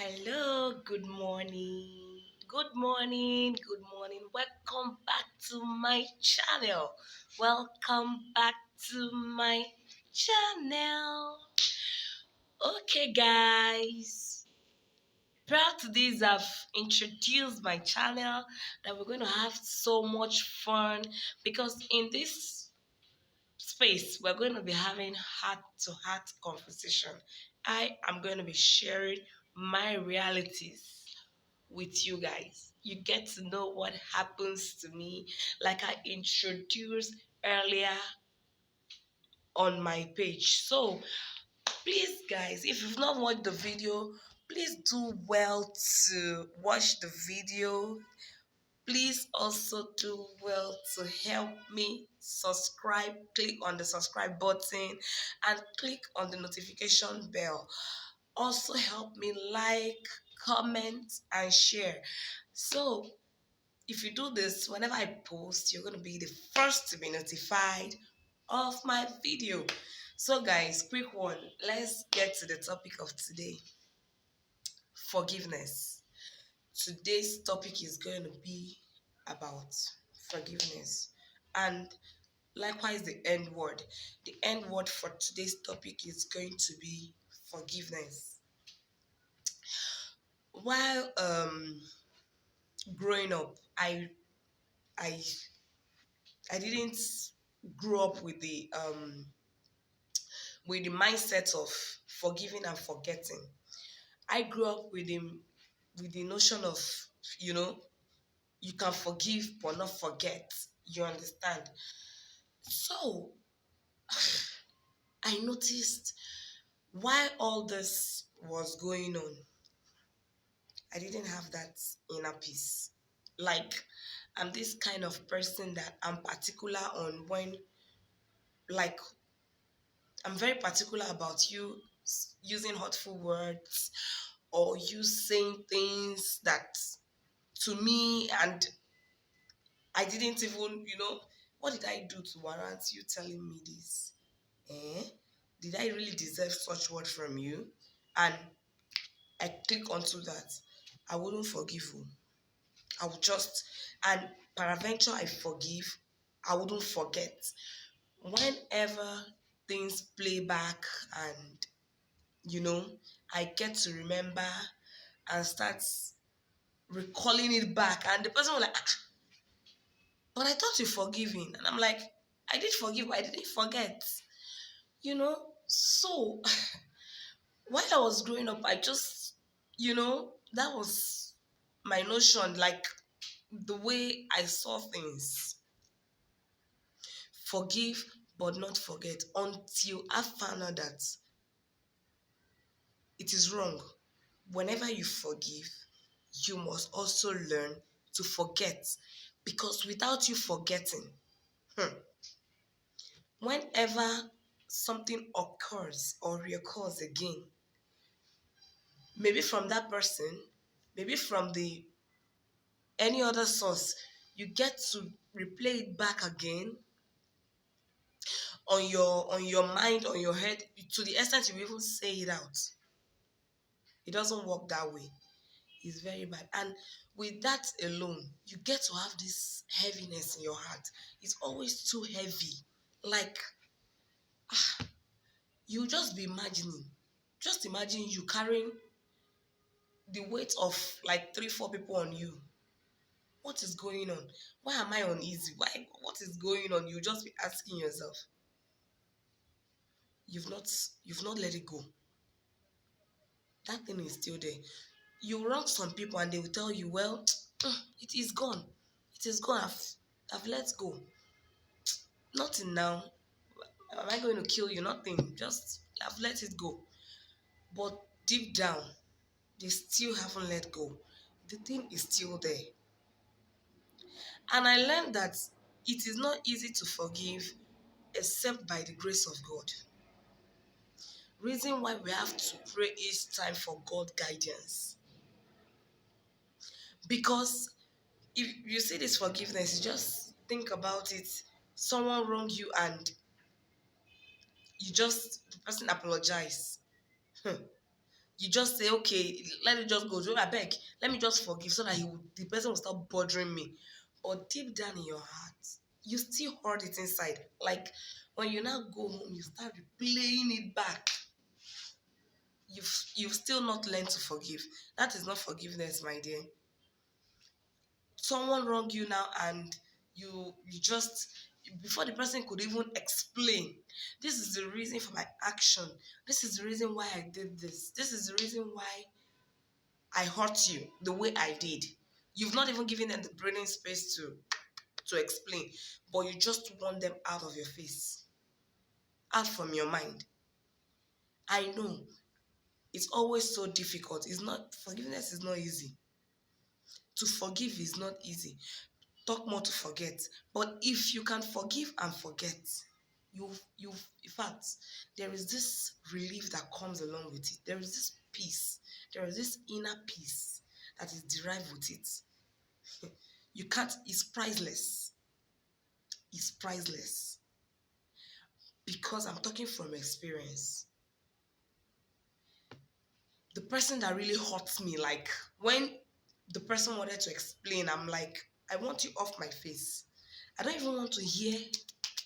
Hello, good morning. Good morning, good morning. Welcome back to my channel. Welcome back to my channel. Okay, guys. Prior to this, I've introduced my channel that we're going to have so much fun because in this space, we're going to be having heart to heart conversation. I am going to be sharing my realities with you guys. You get to know what happens to me, like I introduced earlier on my page. So, please, guys, if you've not watched the video, please do well to watch the video. Please also do well to help me subscribe. Click on the subscribe button and click on the notification bell. Also help me like, comment, and share. So if you do this, whenever I post, you're going to be the first to be notified of my video. So guys, quick one. Let's get to the topic of today. Forgiveness. Today's topic is going to be about forgiveness. And likewise, the end word. The end word for today's topic is going to be forgiveness. While growing up, I I didn't grow up with the mindset of forgiving and forgetting. I grew up with the notion of, you know, you can forgive but not forget. You understand? So I noticed while all this was going on, I didn't have that inner peace. Like, I'm this kind of person that I'm particular on when, like, I'm very particular about you using hurtful words or you saying things that to me, and I didn't even, what did I do to warrant you telling me this? Eh? Did I really deserve such word from you? And I click onto that. I wouldn't forgive you. I would just, and peradventure I forgive, I wouldn't forget. Whenever things play back and, you know, I get to remember and start recalling it back, and the person will like, but I thought you forgiving. And I'm like, I did forgive, but I didn't forget. You know? So while I was growing up, I just, that was my notion, like the way I saw things. Forgive but not forget until I found out that it is wrong. Whenever you forgive, you must also learn to forget. Because without you forgetting, whenever something occurs or reoccurs again, maybe from that person, maybe from the any other source, you get to replay it back again on your mind, on your head, to the extent you even say it out. It doesn't work that way. It's very bad. And with that alone, you get to have this heaviness in your heart. It's always too heavy. Like, you just be imagining. Just imagine you carrying the weight of like 3, 4 people on you. What is going on? Why am I uneasy? What is going on? You just be asking yourself. You've not you've not let it go. That thing is still there. You wrong some people and they will tell you, well, it is gone. It is gone. I've let go. Nothing now. Am I going to kill you? Nothing. Just I've let it go. But deep down, they still haven't let go. The thing is still there. And I learned that it is not easy to forgive except by the grace of God. Reason why we have to pray each time for God guidance. Because if you see this forgiveness, you just think about it. Someone wronged you and the person apologize. You just say, okay, let it just go. I beg, let me just forgive so that the person will stop bothering me. But deep down in your heart, you still hold it inside. Like when you now go home, you start replaying it back. You've still not learned to forgive. That is not forgiveness, my dear. Someone wronged you now, and you just, before the person could even explain, this is the reason for my action, this is the reason why I did this is the reason why I hurt you the way I did. You've not even given them the breathing space to explain, but you just want them out of your face, out from your mind. I know it's always so difficult. It's not, forgiveness is not easy. To forgive is not easy. Talk more to forget. But if you can forgive and forget, you in fact, there is this relief that comes along with it. There is this peace. There is this inner peace that is derived with it. You can't, it's priceless. It's priceless. Because I'm talking from experience. The person that really hurts me, like when the person wanted to explain, I'm like, I want you off my face. I don't even want to hear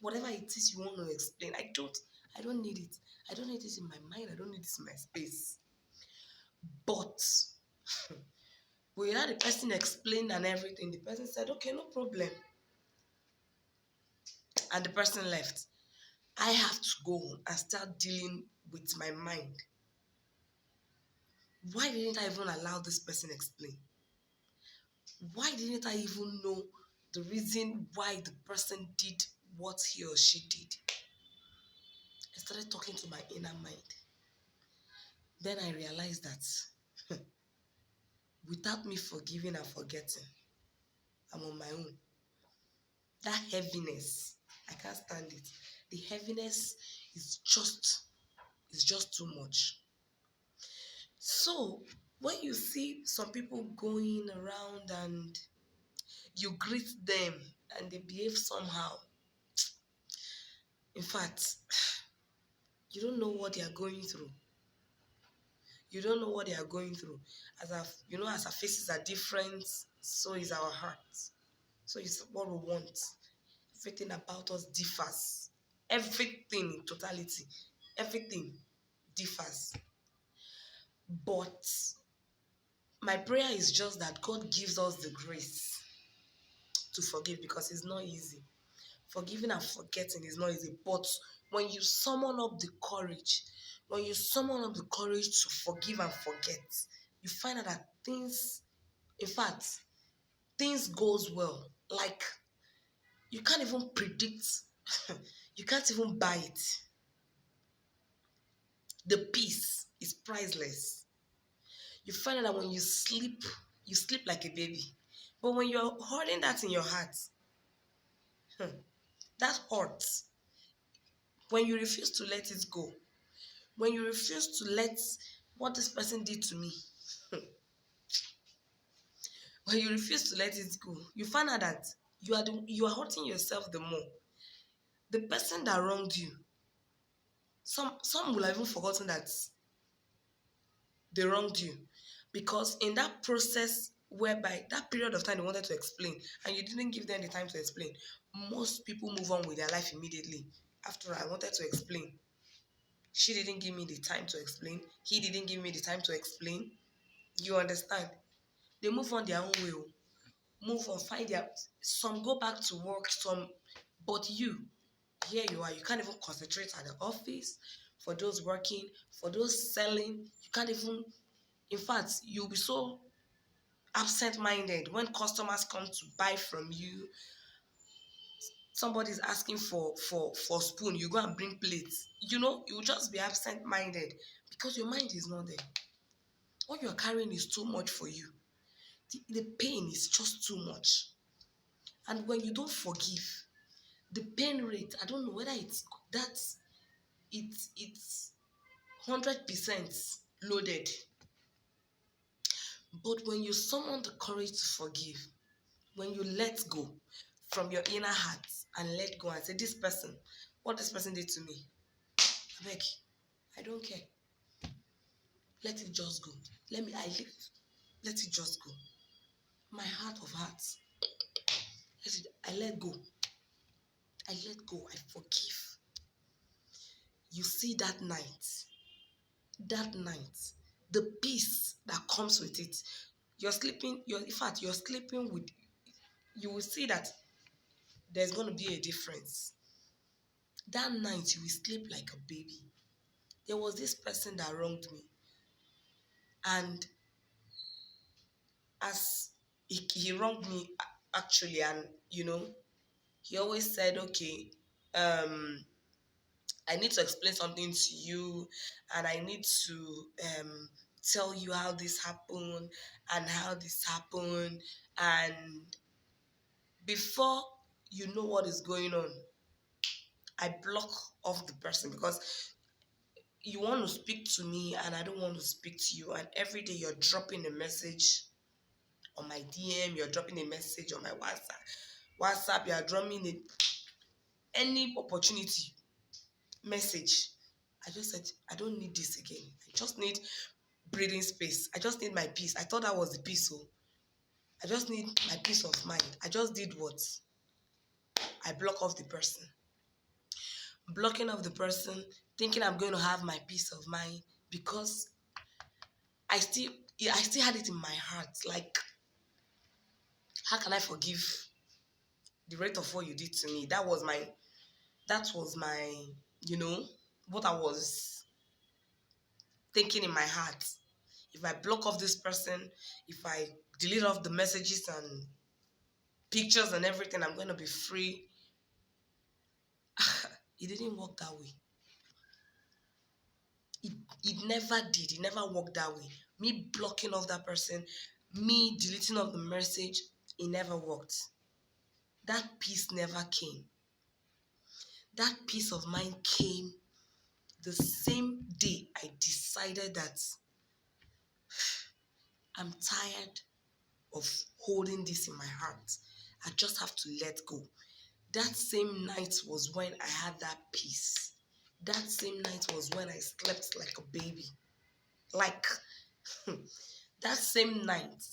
whatever it is you want to explain. I don't need it. I don't need this in my mind. I don't need this in my space. But when you had the person explain and everything, the person said, okay, no problem. And the person left. I have to go home and start dealing with my mind. Why didn't I even allow this person explain? Why didn't I even know the reason why the person did what he or she did? I started talking to my inner mind. Then I realized that without me forgiving and forgetting, I'm on my own. That heaviness, I can't stand it. The heaviness is just too much. So when you see some people going around and you greet them and they behave somehow, in fact, you don't know what they are going through. You don't know what they are going through. As our faces are different, so is our hearts. So is what we want. Everything about us differs. Everything in totality. Everything differs. But my prayer is just that God gives us the grace to forgive, because it's not easy. Forgiving and forgetting is not easy. But when you summon up the courage, to forgive and forget, you find out that in fact, things goes well. Like, you can't even predict, you can't even buy it. The peace is priceless. You find out that when you sleep like a baby. But when you're holding that in your heart, that hurts. When you refuse to let it go, when you refuse to let what this person did to me, when you refuse to let it go, you find out that you are hurting yourself the more. The person that wronged you, some will have even forgotten that they wronged you, because in that process, whereby that period of time they wanted to explain and you didn't give them the time to explain, most people move on with their life immediately. After I wanted to explain, she didn't give me the time to explain, he didn't give me the time to explain. You understand? They move on their own way. Move on, find their, some go back to work, some, but here you are, you can't even concentrate at the office. For those working, for those selling, you can't even, in fact, you'll be so absent-minded when customers come to buy from you. Somebody's asking for spoon, you go and bring plates. You'll just be absent-minded because your mind is not there. What you're carrying is too much for you. The pain is just too much. And when you don't forgive, the pain rate, I don't know whether it's 100% loaded. But when you summon the courage to forgive, when you let go from your inner heart and let go and say, what this person did to me, I beg, I don't care. Let it just go. Let it just go. My heart of hearts. I let go. I let go. I forgive. You see that night, the peace that comes with it. You're sleeping with, you will see that there's going to be a difference. That night, you will sleep like a baby. There was this person that wronged me. And as he wronged me, actually, and he always said, okay, um, I need to explain something to you, and I need to tell you how this happened and how this happened. And before you know what is going on, I block off the person because you want to speak to me and I don't want to speak to you. And every day you're dropping a message on my DM, you're dropping a message on my WhatsApp, you're dropping any opportunity message. I just said, I don't need this again. I just need breathing space. I just need my peace. I thought that was the peace. So I just need my peace of mind. I just did what? I block off the person. Blocking off the person, thinking I'm going to have my peace of mind because I still had it in my heart. Like, how can I forgive the rate of what you did to me? That was my, what I was thinking in my heart. If I block off this person, if I delete off the messages and pictures and everything, I'm going to be free. It didn't work that way. It never did. It never worked that way. Me blocking off that person, me deleting off the message, it never worked. That peace never came. That peace of mind came the same day I decided that I'm tired of holding this in my heart. I just have to let go. That same night was when I had that peace. That same night was when I slept like a baby. Like, that same night,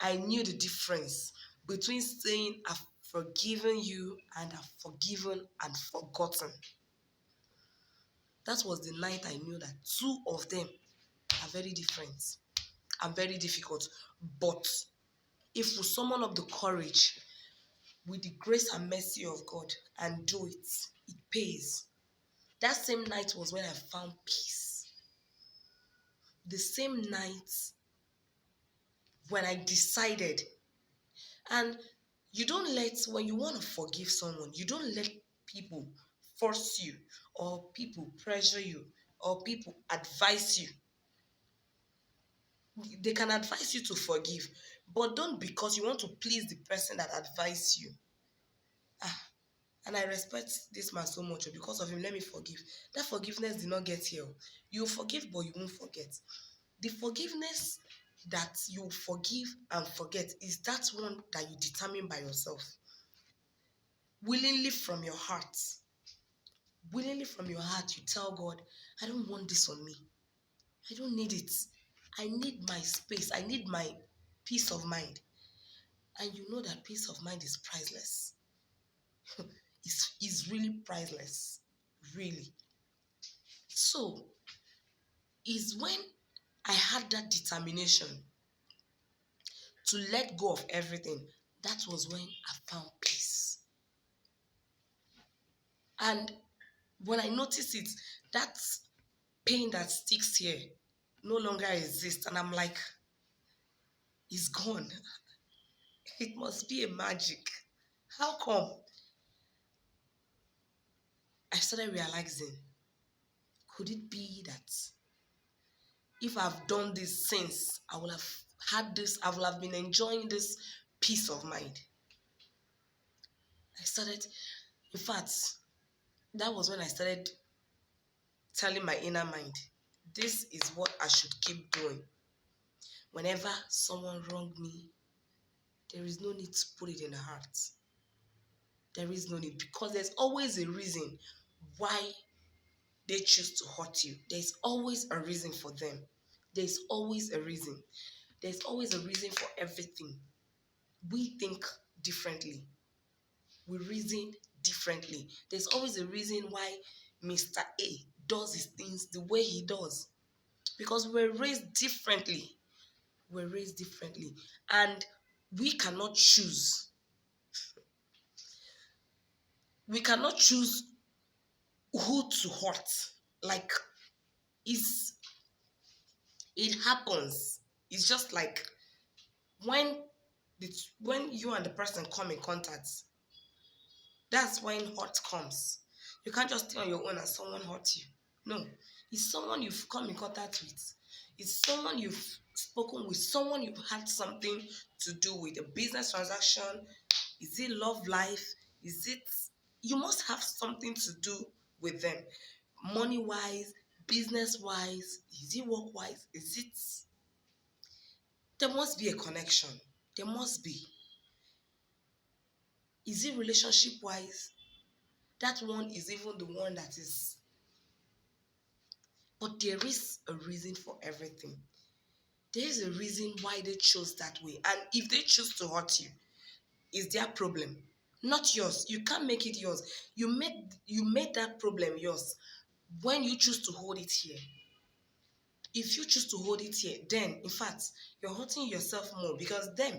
I knew the difference between saying I've forgiven you and I've forgiven and forgotten. That was the night I knew that two of them are very different and very difficult. But if we summon up the courage with the grace and mercy of God and do it, it pays. That same night was when I found peace. The same night when I decided. And when you want to forgive someone, you don't let people force you or people pressure you or people advise you. They can advise you to forgive, but don't, because you want to please the person that advised you. And I respect this man so much. Because of him, let me forgive. That forgiveness did not get here. You forgive, but you won't forget. The forgiveness that you forgive and forget is that one that you determine by yourself. Willingly from your heart. Willingly from your heart, you tell God, I don't want this on me. I don't need it. I need my space. I need my peace of mind. And you know that peace of mind is priceless. It's really priceless. Really. So, is when I had that determination to let go of everything, that was when I found peace. And when I notice it, that pain that sticks here no longer exists. And I'm like, it's gone. It must be a magic. How come? I started realizing, could it be that if I've done this since, I will have had this, I will have been enjoying this peace of mind. In fact, that was when I started telling my inner mind, this is what I should keep doing. Whenever someone wronged me, there is no need to put it in the heart. There is no need, because there's always a reason why they choose to hurt you. There's always a reason for them. There's always a reason. There's always a reason for everything. We think differently. We reason differently. There's always a reason why Mr. A does his things the way he does. Because we're raised differently. We're raised differently. And we cannot choose. We cannot choose who to hurt. Like, it's it happens. It's just like when when you and the person come in contact, that's when hurt comes. You can't just stay on your own and someone hurt you. No. It's someone you've come in contact with. It's someone you've spoken with, someone you've had something to do with, a business transaction. Is it love life? Is it, you must have something to do with them. Money wise, business wise, is it work wise? Is it, there must be a connection. There must be. Is it relationship wise? That one is even the one that is. But there is a reason for everything. There is a reason why they chose that way. And if they choose to hurt you, it's their problem, not yours. You can't make it yours. You made that problem yours when you choose to hold it here. If you choose to hold it here, then in fact you're hurting yourself more, because them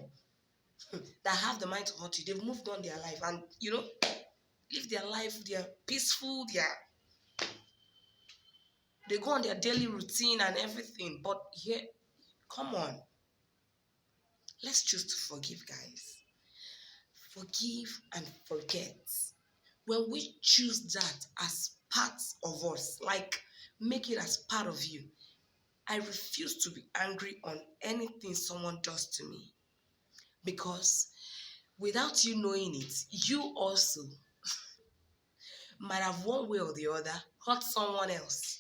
that have the mind to hurt you, they've moved on their life and live their life, they're peaceful, they go on their daily routine and everything. But here, come on, let's choose to forgive, guys. Forgive and forget. When we choose that as part of us, like make it as part of you, I refuse to be angry on anything someone does to me, because without you knowing it, you also might have one way or the other hurt someone else.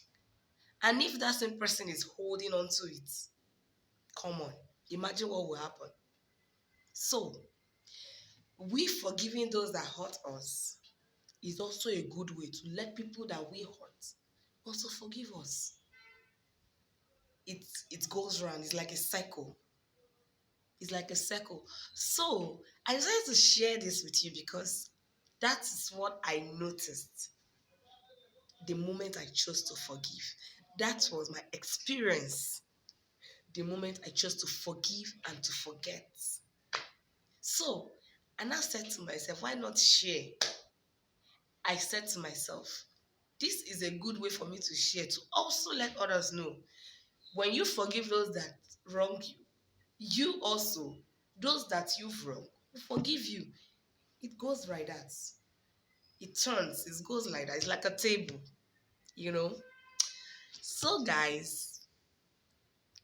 And if that same person is holding on to it, come on, imagine what will happen. So, we forgiving those that hurt us is also a good way to let people that we hurt also forgive us. It goes around. It's like a cycle. It's like a circle. So I decided to share this with you because that is what I noticed the moment I chose to forgive. That was my experience the moment I chose to forgive and to forget. So I now said to myself, why not share? I said to myself, this is a good way for me to share, to also let others know. When you forgive those that wrong you, you also, those that you've wronged, will forgive you. It goes like that. It turns, it goes like that. It's like a table, you know. So, guys,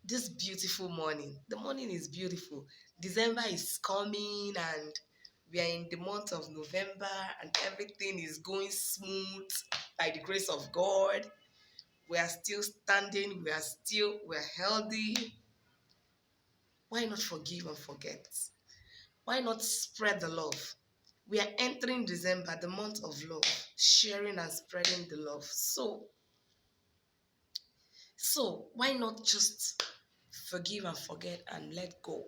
this beautiful morning, the morning is beautiful. December is coming and we are in the month of November and everything is going smooth by the grace of God. We are still standing, we're healthy. Why not forgive and forget? Why not spread the love? We are entering December, the month of love, sharing and spreading the love. So why not just forgive and forget and let go?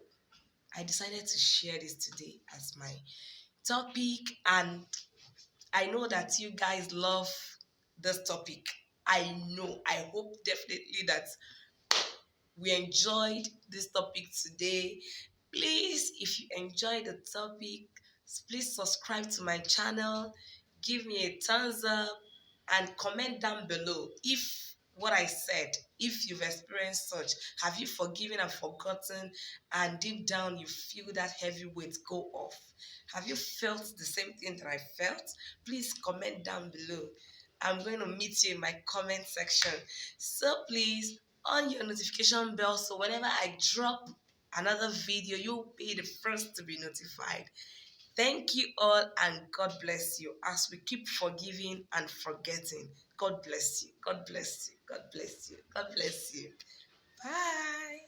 I decided to share this today as my topic, and I know that you guys love this topic. I hope definitely that we enjoyed this topic today. Please, if you enjoyed the topic, please subscribe to my channel, give me a thumbs up, and comment down below if what I said, if you've experienced such, have you forgiven and forgotten, and deep down you feel that heavy weight go off? Have you felt the same thing that I felt? Please comment down below. I'm going to meet you in my comment section. So please, on your notification bell, so whenever I drop another video, you'll be the first to be notified. Thank you all, and God bless you as we keep forgiving and forgetting. God bless you. God bless you. God bless you. God bless you. Bye.